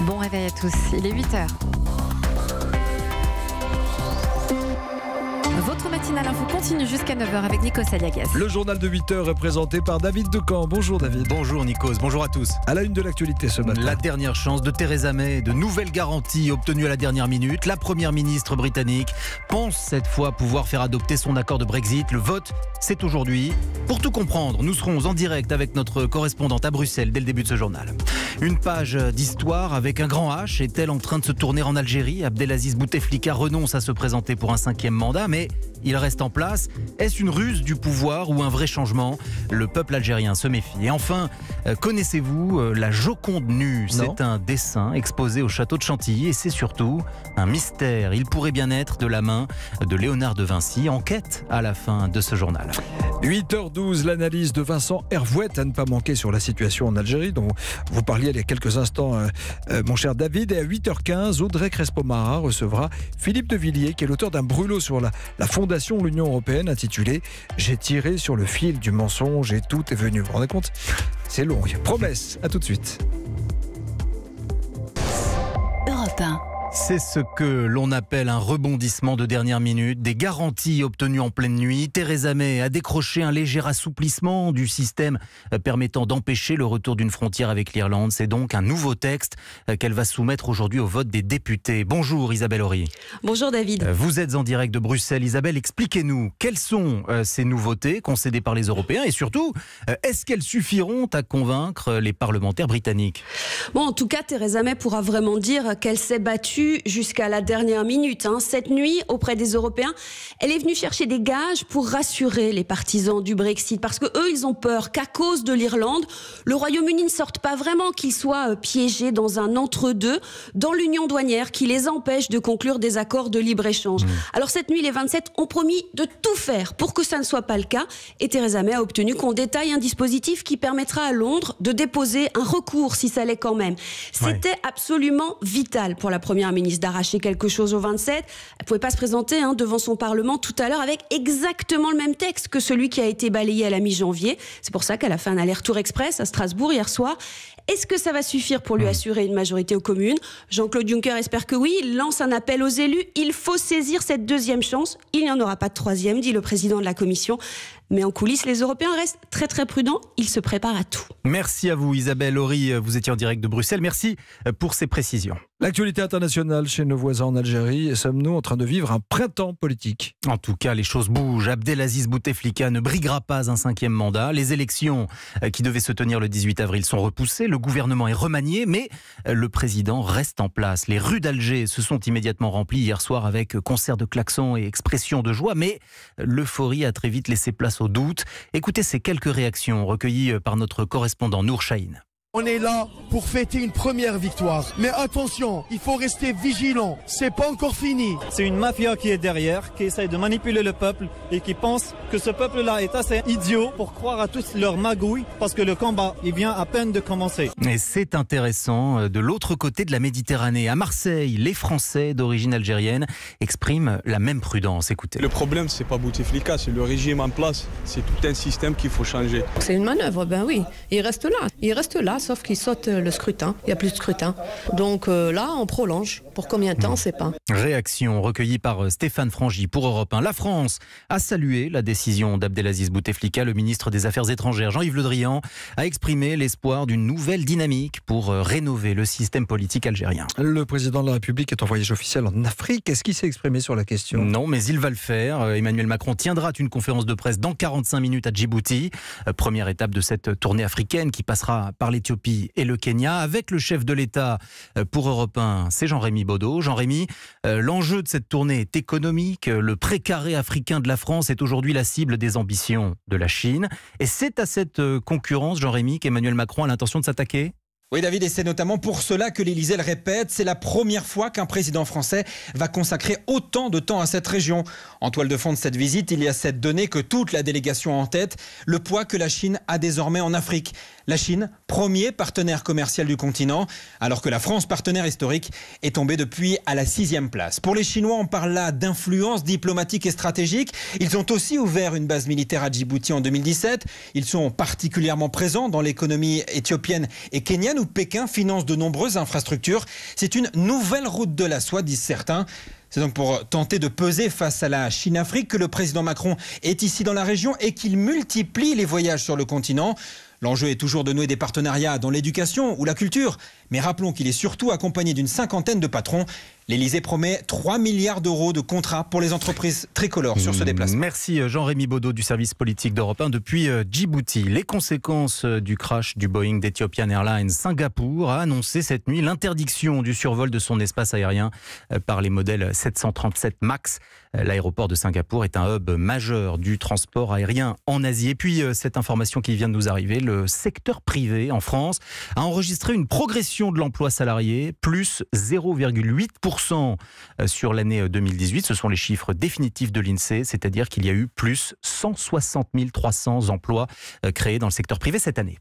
Bon réveil à tous, il est 8h. Votre matinale info continue jusqu'à 9h avec Nikos Aliagas. Le journal de 8h est présenté par David Decamp. Bonjour David. Bonjour Nikos, bonjour à tous. À la une de l'actualité ce matin. La dernière chance de Theresa May, de nouvelles garanties obtenues à la dernière minute. La première ministre britannique pense cette fois pouvoir faire adopter son accord de Brexit. Le vote, c'est aujourd'hui. Pour tout comprendre, nous serons en direct avec notre correspondante à Bruxelles dès le début de ce journal. Une page d'histoire avec un grand H. Est-elle en train de se tourner en Algérie? Abdelaziz Bouteflika renonce à se présenter pour un 5e mandat, mais il reste en place. Est-ce une ruse du pouvoir ou un vrai changement? Le peuple algérien se méfie. Et enfin, connaissez-vous la Joconde nue? C'est un dessin exposé au château de Chantilly et c'est surtout un mystère. Il pourrait bien être de la main de Léonard de Vinci. Enquête à la fin de ce journal. 8h12, l'analyse de Vincent Hervouet à ne pas manquer sur la situation en Algérie dont vous parliez il y a quelques instants, mon cher David. Et à 8h15, Audrey Crespo-Mara recevra Philippe de Villiers, qui est l'auteur d'un brûlot sur la fondation de l'Union européenne intitulé « J'ai tiré sur le fil du mensonge et tout est venu ». Vous vous rendez compte? C'est long. Promesse, à tout de suite. Europe 1. C'est ce que l'on appelle un rebondissement de dernière minute, des garanties obtenues en pleine nuit. Theresa May a décroché un léger assouplissement du système permettant d'empêcher le retour d'une frontière avec l'Irlande. C'est donc un nouveau texte qu'elle va soumettre aujourd'hui au vote des députés. Bonjour Isabelle Horry. Bonjour David. Vous êtes en direct de Bruxelles. Isabelle, expliquez-nous quelles sont ces nouveautés concédées par les Européens et surtout, est-ce qu'elles suffiront à convaincre les parlementaires britanniques? Bon, en tout cas, Theresa May pourra vraiment dire qu'elle s'est battue jusqu'à la dernière minute. Cette nuit, auprès des Européens, elle est venue chercher des gages pour rassurer les partisans du Brexit. Parce que eux, ils ont peur qu'à cause de l'Irlande, le Royaume-Uni ne sorte pas vraiment, qu'il soit piégé dans un entre-deux, dans l'union douanière qui les empêche de conclure des accords de libre-échange. Alors cette nuit, les 27 ont promis de tout faire pour que ça ne soit pas le cas. Et Theresa May a obtenu qu'on détaille un dispositif qui permettra à Londres de déposer un recours si ça l'est quand même. C'était absolument vital pour la première ministre d'arracher quelque chose aux 27. Elle ne pouvait pas se présenter devant son Parlement tout à l'heure avec exactement le même texte que celui qui a été balayé à la mi-janvier. C'est pour ça qu'elle a fait un aller-retour express à Strasbourg hier soir. Est-ce que ça va suffire pour lui assurer une majorité aux communes? Jean-Claude Juncker espère que oui. Il lance un appel aux élus. Il faut saisir cette deuxième chance. Il n'y en aura pas de troisième, dit le président de la Commission. Mais en coulisses, les Européens restent très très prudents. Ils se préparent à tout. Merci à vous Isabelle Horry. Vous étiez en direct de Bruxelles. Merci pour ces précisions. L'actualité internationale chez nos voisins en Algérie. Sommes-nous en train de vivre un printemps politique? En tout cas, les choses bougent. Abdelaziz Bouteflika ne briguera pas un 5e mandat. Les élections qui devaient se tenir le 18 avril sont repoussées. Le gouvernement est remanié, mais le président reste en place. Les rues d'Alger se sont immédiatement remplies hier soir avec concert de klaxons et expressions de joie. Mais l'euphorie a très vite laissé place au doute. Écoutez ces quelques réactions recueillies par notre correspondant Nour Chahine. On est là pour fêter une première victoire. Mais attention, il faut rester vigilant. C'est pas encore fini. C'est une mafia qui est derrière, qui essaye de manipuler le peuple et qui pense que ce peuple-là est assez idiot pour croire à toutes leurs magouilles parce que le combat, il vient à peine de commencer. Et c'est intéressant. De l'autre côté de la Méditerranée, à Marseille, les Français d'origine algérienne expriment la même prudence. Écoutez. Le problème, c'est pas Bouteflika, c'est le régime en place. C'est tout un système qu'il faut changer. C'est une manœuvre, ben oui. Il reste là. Sauf qu'il saute le scrutin. Il n'y a plus de scrutin. Donc là, on prolonge. Pour combien de temps, on ne sait pas. Réaction recueillie par Stéphane Frangy pour Europe 1. La France a salué la décision d'Abdelaziz Bouteflika. Le ministre des Affaires étrangères, Jean-Yves Le Drian, a exprimé l'espoir d'une nouvelle dynamique pour rénover le système politique algérien. Le président de la République est en voyage officiel en Afrique. Est-ce qu'il s'est exprimé sur la question? Non, mais il va le faire. Emmanuel Macron tiendra une conférence de presse dans 45 minutes à Djibouti. Première étape de cette tournée africaine qui passera par l'Éthiopie et le Kenya. Avec le chef de l'État pour Europe 1, c'est Jean-Rémy Baudot. Jean-Rémy, l'enjeu de cette tournée est économique. Le précaré africain de la France est aujourd'hui la cible des ambitions de la Chine. Et c'est à cette concurrence, Jean-Rémy, qu'Emmanuel Macron a l'intention de s'attaquer? Oui David, et c'est notamment pour cela que l'Élysée le répète, c'est la première fois qu'un président français va consacrer autant de temps à cette région. En toile de fond de cette visite, il y a cette donnée que toute la délégation a en tête, le poids que la Chine a désormais en Afrique. La Chine, premier partenaire commercial du continent, alors que la France, partenaire historique, est tombée depuis à la 6e place. Pour les Chinois, on parle là d'influence diplomatique et stratégique. Ils ont aussi ouvert une base militaire à Djibouti en 2017. Ils sont particulièrement présents dans l'économie éthiopienne et kenyane où Pékin finance de nombreuses infrastructures. C'est une nouvelle route de la soie, disent certains. C'est donc pour tenter de peser face à la Chine-Afrique que le président Macron est ici dans la région et qu'il multiplie les voyages sur le continent. L'enjeu est toujours de nouer des partenariats dans l'éducation ou la culture. Mais rappelons qu'il est surtout accompagné d'une 50aine de patrons. L'Élysée promet 3 milliards d'euros de contrats pour les entreprises tricolores sur ce déplacement. Merci Jean-Rémy Baudot du service politique d'Europe 1 depuis Djibouti. Les conséquences du crash du Boeing d'Ethiopian Airlines. Singapour a annoncé cette nuit l'interdiction du survol de son espace aérien par les modèles 737 MAX. L'aéroport de Singapour est un hub majeur du transport aérien en Asie. Et puis cette information qui vient de nous arriver, le secteur privé en France a enregistré une progression de l'emploi salarié, plus 0,8% sur l'année 2018. Ce sont les chiffres définitifs de l'INSEE, c'est-à-dire qu'il y a eu plus 160 300 emplois créés dans le secteur privé cette année.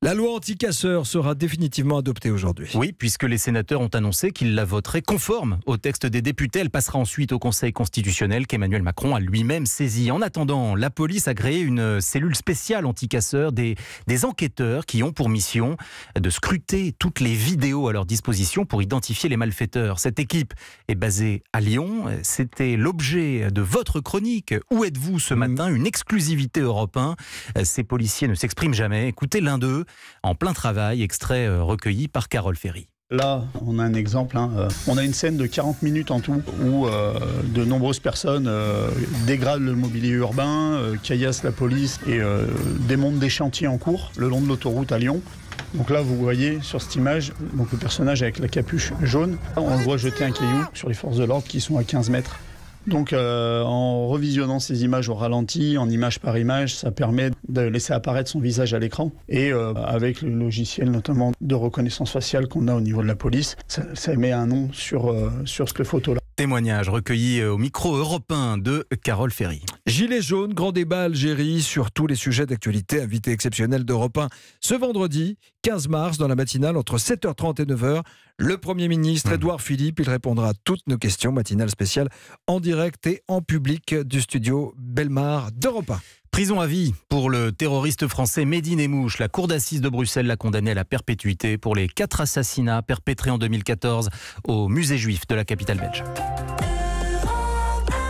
La loi anti-casseurs sera définitivement adoptée aujourd'hui. Oui, puisque les sénateurs ont annoncé qu'ils la voteraient conforme au texte des députés. Elle passera ensuite au Conseil constitutionnel qu'Emmanuel Macron a lui-même saisi. En attendant, la police a créé une cellule spéciale anti-casseurs, des enquêteurs qui ont pour mission de scruter toutes les vidéos à leur disposition pour identifier les malfaiteurs. Cette équipe est basée à Lyon. C'était l'objet de votre chronique. Où êtes-vous ce matin? Une exclusivité Europe 1. Ces policiers ne s'expriment jamais. Écoutez l'un d'eux en plein travail, extrait recueilli par Carole Ferry. Là, on a un exemple. On a une scène de 40 minutes en tout où de nombreuses personnes dégradent le mobilier urbain, caillassent la police et démontent des chantiers en cours le long de l'autoroute à Lyon. Donc là, vous voyez sur cette image donc le personnage avec la capuche jaune. On le voit jeter un caillou sur les forces de l'ordre qui sont à 15 mètres. Donc en revisionnant ces images au ralenti, en image par image, ça permet de laisser apparaître son visage à l'écran. Et avec le logiciel notamment de reconnaissance faciale qu'on a au niveau de la police, ça met un nom sur cette photo-là. Témoignage recueilli au micro européen de Carole Ferry. Gilets jaunes, grand débat Algérie sur tous les sujets d'actualité. Invité exceptionnel d'Europe 1 ce vendredi 15 mars dans la matinale entre 7h30 et 9h. Le Premier ministre Édouard Philippe, il répondra à toutes nos questions. Matinale spéciale en direct et en public du studio Belmar d'Europe 1. Prison à vie pour le terroriste français Mehdi Nemmouche. La cour d'assises de Bruxelles l'a condamné à la perpétuité pour les 4 assassinats perpétrés en 2014 au musée juif de la capitale belge.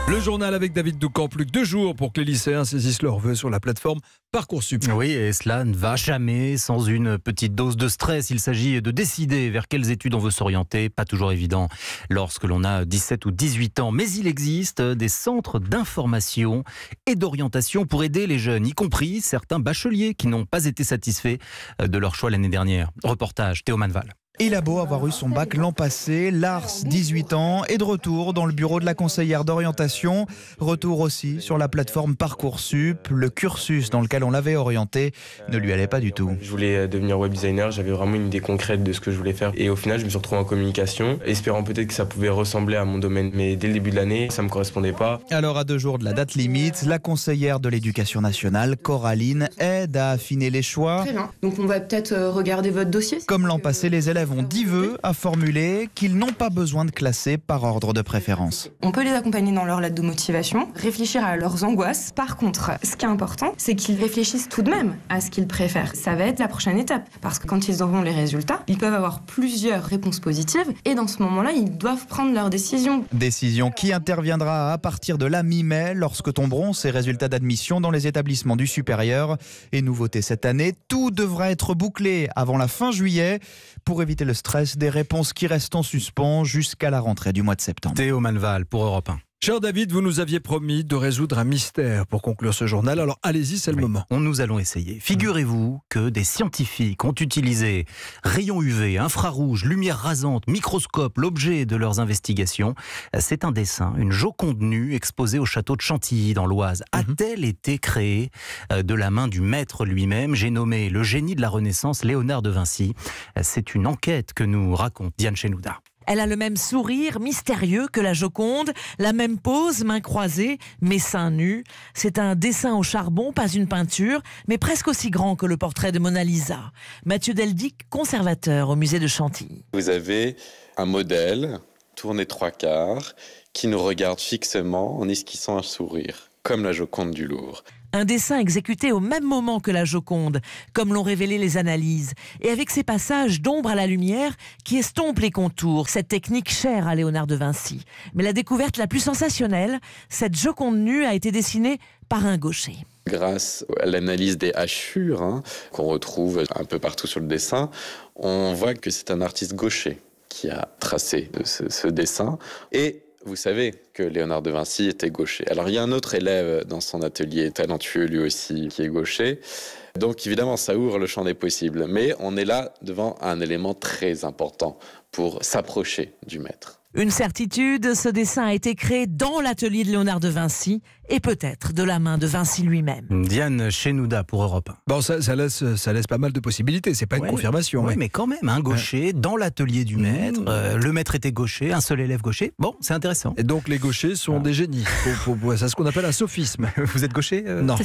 Le journal avec David Doucan, plus que 2 jours pour que les lycéens saisissent leurs vœux sur la plateforme Parcoursup. Oui, et cela ne va jamais sans une petite dose de stress. Il s'agit de décider vers quelles études on veut s'orienter. Pas toujours évident lorsque l'on a 17 ou 18 ans. Mais il existe des centres d'information et d'orientation pour aider les jeunes, y compris certains bacheliers qui n'ont pas été satisfaits de leur choix l'année dernière. Reportage Théo Manval. Il a beau avoir eu son bac l'an passé, Lars, 18 ans, est de retour dans le bureau de la conseillère d'orientation. Retour aussi sur la plateforme Parcoursup. Le cursus dans lequel on l'avait orienté ne lui allait pas du tout. Je voulais devenir web designer, j'avais vraiment une idée concrète de ce que je voulais faire. Et au final, je me suis retrouvé en communication, espérant peut-être que ça pouvait ressembler à mon domaine. Mais dès le début de l'année, ça ne me correspondait pas. Alors à 2 jours de la date limite, la conseillère de l'éducation nationale, Coraline, aide à affiner les choix. Très bien, donc on va peut-être regarder votre dossier. Comme l'an passé, les élèves ont 10 vœux à formuler qu'ils n'ont pas besoin de classer par ordre de préférence. On peut les accompagner dans leur lettre de motivation, réfléchir à leurs angoisses. Par contre, ce qui est important, c'est qu'ils réfléchissent tout de même à ce qu'ils préfèrent. Ça va être la prochaine étape, parce que quand ils auront les résultats, ils peuvent avoir plusieurs réponses positives et dans ce moment-là, ils doivent prendre leur décision. Décision qui interviendra à partir de la mi-mai, lorsque tomberont ces résultats d'admission dans les établissements du supérieur. Et nouveauté cette année, tout devra être bouclé avant la fin juillet pour éviter le stress des réponses qui restent en suspens jusqu'à la rentrée du mois de septembre. Théo Manval pour Europe 1. Cher David, vous nous aviez promis de résoudre un mystère pour conclure ce journal. Alors allez-y, c'est le moment. Nous allons essayer. Figurez-vous que des scientifiques ont utilisé rayons UV, infrarouge, lumière rasante, microscope, l'objet de leurs investigations. C'est un dessin, une Joconde nue exposée au château de Chantilly dans l'Oise. A-t-elle été créée de la main du maître lui-même? J'ai nommé le génie de la Renaissance, Léonard de Vinci. C'est une enquête que nous raconte Diane Chenouda. Elle a le même sourire mystérieux que la Joconde, la même pose, mains croisées, mais seins nus. C'est un dessin au charbon, pas une peinture, mais presque aussi grand que le portrait de Mona Lisa. Mathieu Deldic, conservateur au musée de Chantilly. Vous avez un modèle tourné 3/4 qui nous regarde fixement en esquissant un sourire, comme la Joconde du Louvre. Un dessin exécuté au même moment que la Joconde, comme l'ont révélé les analyses, et avec ces passages d'ombre à la lumière qui estompent les contours, cette technique chère à Léonard de Vinci. Mais la découverte la plus sensationnelle, cette Joconde nue a été dessinée par un gaucher. Grâce à l'analyse des hachures qu'on retrouve un peu partout sur le dessin, on voit que c'est un artiste gaucher qui a tracé ce dessin. Et vous savez que Léonard de Vinci était gaucher. Alors il y a un autre élève dans son atelier, talentueux lui aussi, qui est gaucher. Donc évidemment, ça ouvre le champ des possibles. Mais on est là devant un élément très important pour s'approcher du maître. Une certitude, ce dessin a été créé dans l'atelier de Léonard de Vinci et peut-être de la main de Vinci lui-même. Diane Chenouda pour Europe 1. Bon, ça laisse pas mal de possibilités, c'est pas une confirmation. Oui, mais quand même, un gaucher dans l'atelier du maître. Le maître était gaucher, un seul élève gaucher. Bon, c'est intéressant. Et donc les gauchers sont des génies. C'est ce qu'on appelle un sophisme. Vous êtes gaucher Non.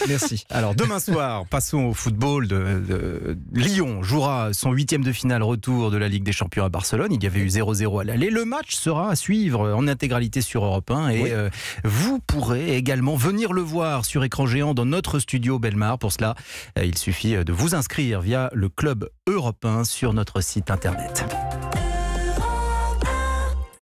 Merci. Alors demain soir, passons au football. Lyon jouera son 8e de finale retour de la Ligue des Champions à Barcelone. Il y avait eu 0-0 à l'aller. Le match sera à suivre en intégralité sur Europe 1 et vous pourrez également venir le voir sur écran géant dans notre studio Bellemare. Pour cela, il suffit de vous inscrire via le club Europe 1 sur notre site internet.